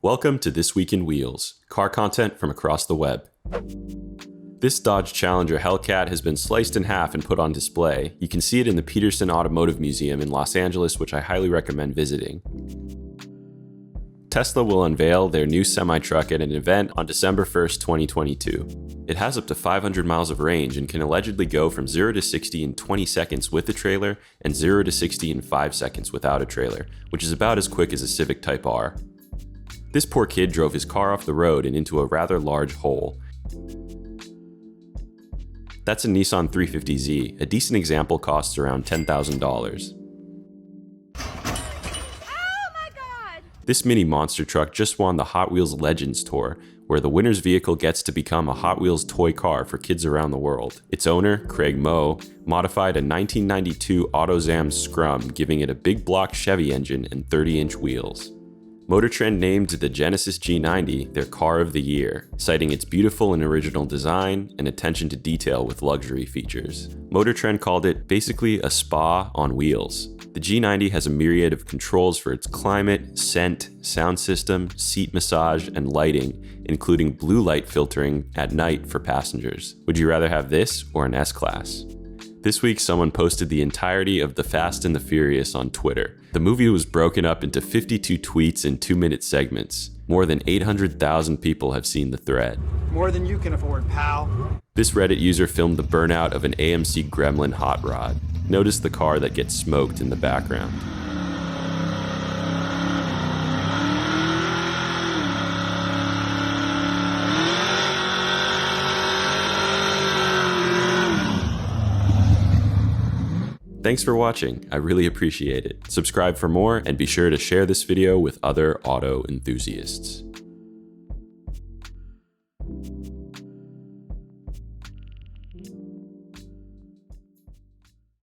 Welcome to This Week in Wheels, car content from across the web. This Dodge Challenger Hellcat has been sliced in half and put on display. You can see it in the Peterson Automotive Museum in Los Angeles, which I highly recommend visiting. Tesla will unveil their new semi-truck at an event on December 1st, 2022. It has up to 500 miles of range and can allegedly go from 0 to 60 in 20 seconds with a trailer and 0 to 60 in 5 seconds without a trailer, which is about as quick as a Civic Type R. This poor kid drove his car off the road and into a rather large hole. That's a Nissan 350Z. A decent example costs around $10,000. This mini monster truck just won the Hot Wheels Legends Tour, where the winner's vehicle gets to become a Hot Wheels toy car for kids around the world. Its owner, Craig Moe, modified a 1992 AutoZam Scrum, giving it a big block Chevy engine and 30-inch wheels. Motor Trend named the Genesis G90 their car of the year, citing its beautiful and original design and attention to detail with luxury features. Motor Trend called it basically a spa on wheels. The G90 has a myriad of controls for its climate, scent, sound system, seat massage, and lighting, including blue light filtering at night for passengers. Would you rather have this or an S-Class? This week, someone posted the entirety of The Fast and the Furious on Twitter. The movie was broken up into 52 tweets in 2-minute segments. More than 800,000 people have seen the thread. More than you can afford, pal. This Reddit user filmed the burnout of an AMC Gremlin hot rod. Notice the car that gets smoked in the background. Thanks for watching, I really appreciate it. Subscribe for more and be sure to share this video with other auto enthusiasts.